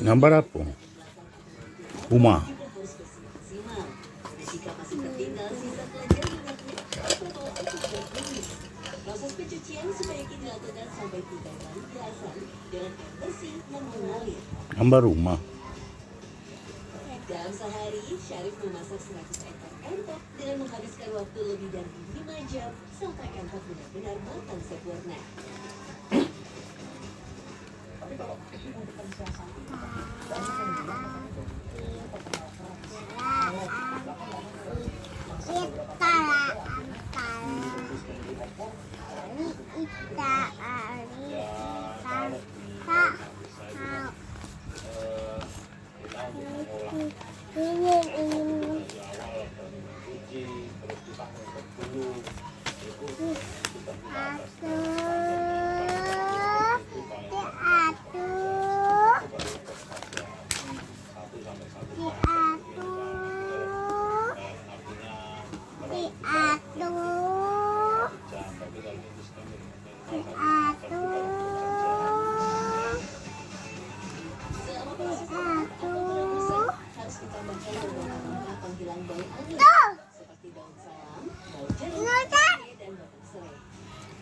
Gambar apa? Rumah. Proses pencucian sebaiknya dilakukan sampai 3 kali biasa dengan air bersih yang mengalir. Gambar rumah. Dalam sehari, Syarif memasak 100 ekor entok dengan menghabiskan waktu lebih dari 5 jam sampai entok benar-benar matang sempurna.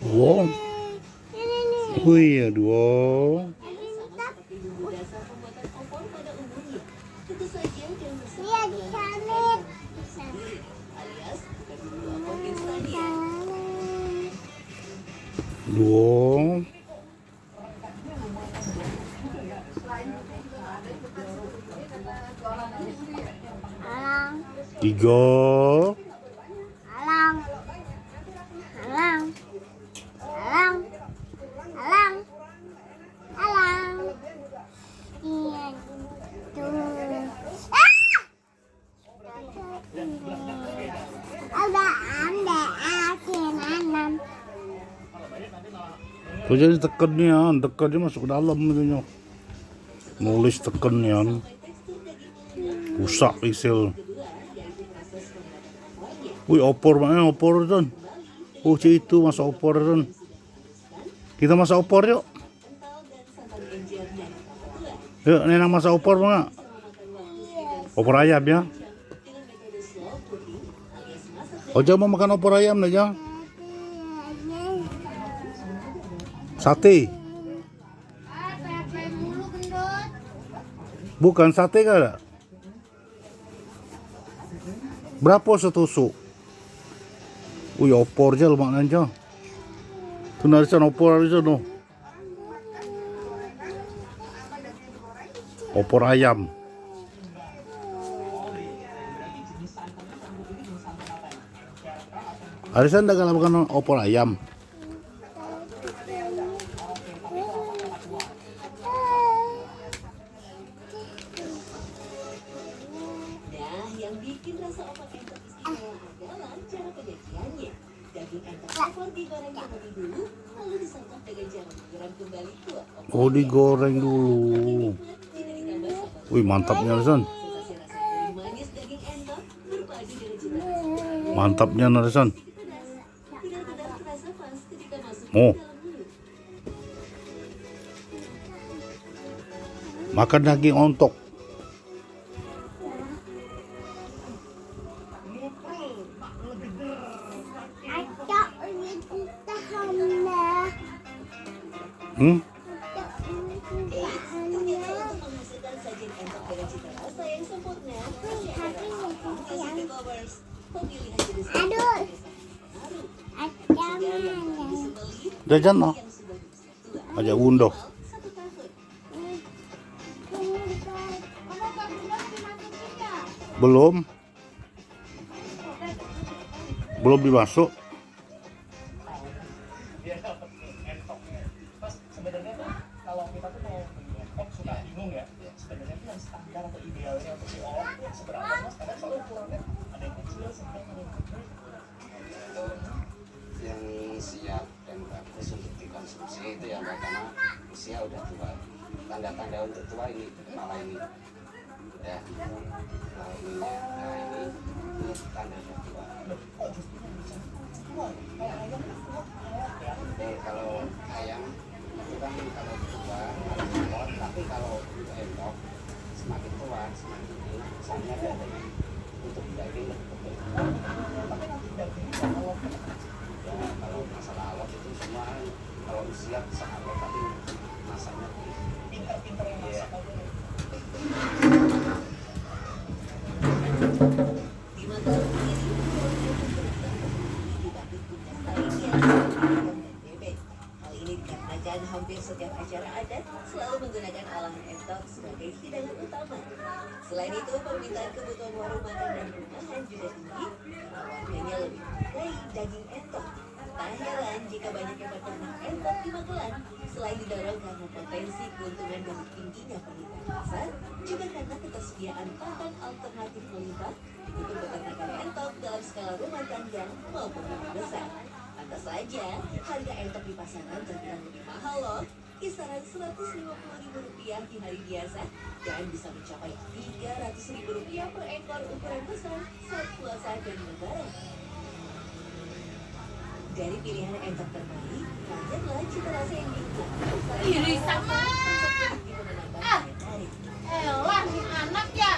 Wow. Wih, aduh. Dua. Tiga. Kau jadi tekannya masuk ke dalam itunya. Nulis tekannya, rusak pisau. Wih, opor mana opor kan? Oh, itu masak opor kan? Kita masak opor yuk. Yuk, nenang masak opor mana? Opor ayam ya? Oja mau makan opor ayam aja. Sate. Bukan sate kan? Berapa setusuk? Wih, opor aja lemak aja. Tuh narisan opor aja no. Opor ayam. Arisan dah kalau makan opor ayam. Yang bikin rasa opor entok istimewa adalah cara penyajiannya. Daging entok opor digoreng terlebih dulu, lalu disantap dengan cara menyiram kembali kuah opor. Oh, digoreng dulu. Wih, mantapnya Narisan. Sensasi rasa gurih manis daging entok berpadu dengan cita rasa. Mantapnya Narisan. Benar-benar terasa pas ketika masuk Oh. ke dalam mulut. Makan daging ontok. Hmm? Ternyata untuk menghasilkan sajian entok dengan cita rasa yang sempurna, pemilihan jenis entok Jajan no. yang sudah berusia tua Aja undoh. 1 tahun. Belum. Belum dimasuk. Sebenarnya tuh kalau kita tuh mau mengolah suka bingung ya. Sebenarnya tuh yang standar atau idealnya untuk diolah tuh seberapa mas? Karena soalnya ukurannya ada yang kecil sampai ada yang gede. Yang siap dan bagus untuk dikonsumsi itu ya Mbak, karena usia udah tua. Tanda-tanda untuk tua ini kepala ini udah baunya, nah ini tanda udah tua. Kalau ayam itu kan kalau tua, tapi kalau rasanya dan untuk daging lebih tebal. Tapi nanti daging kalau Ya kalau masalah alot itu semua kalau usia bisa alot tapi masaknya pinter-pinter yang masak aja. Di Mataram ini, dibanding tugas lainnya, ayam dan bebek. Hal ini dikarenakan hampir setiap acara adat selalu menggunakan olahan entok sebagai hidangan utama. Selain itu, permintaan kebutuhan warung makan dan rumahan juga tinggi, karena warganya lebih menyukai daging entok. Tak heran jika banyak yang peternak entok di Magelang, selain didorong karena potensi keuntungan dari tingginya permintaan pasar, juga karena ketersediaan pakan alternatif melimpah untuk peternakan entok dalam skala rumah tangga maupun rumah besar. Pantas saja, harga entok di pasaran terbilang lebih mahal loh, kisaran Rp150.000 di hari biasa dan bisa mencapai Rp300.000 per ekor ukuran besar saat puasa dan lebaran. Dari pilihan entok terbaik, banyaklah cita rasa yang dinikmati. Ih, sama. Elah, nih anak ya.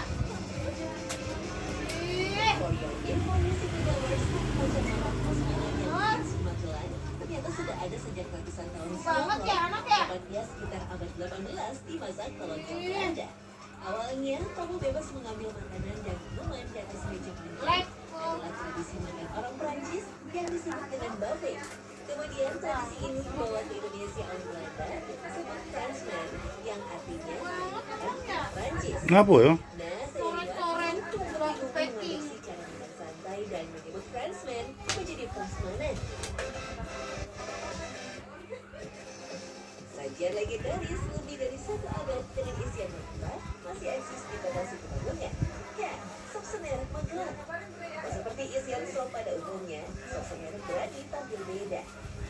Ih, For your information, lovers, macam apa khas Malang yang khas Magelang ternyata sudah ada sejak ratusan tahun banget ya anak ya. tepatnya sekitar abad 18 di masa kolonial Belanda. Awalnya, kamu bebas mengambil makanan dan minuman di atas meja makan. Adalah tradisi makan orang Prancis yang disebut dengan buffet. Kemudian tradisi ini dibawa ke Indonesia oleh Belanda disebut Fransman yang artinya makan Prancis. Ngapa ya? Nah, Coret-coret tuh berapa packing. mengadopsi cara makan santai dan menyebut Fransman menjadi Prasmanan. Sajian legendaris lebih dari 1 abad dengan isian melimpah masih eksis di kota Situmanggungan. Ya, sop semerek Magelang. Tak seperti isian sop pada umumnya, sop semerek berani tampil beda.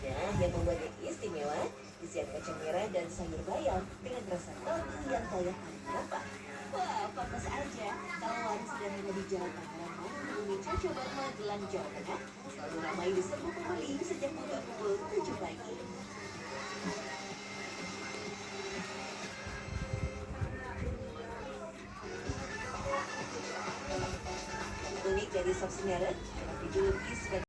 Nah, yang membuatnya istimewa, isian kacang merah dan sayur bayam dengan rasa kaldu yang kaya akan kelapa. Wah, pantas aja kalau warung sederhana di Jalan Pangeran Mangkunegaran Cocoban Magelang, Jawa Tengah selalu ramai diserbu pembeli sejak pukul 7 pagi. Unik dari sop semerek, kerap dijuluki sebagai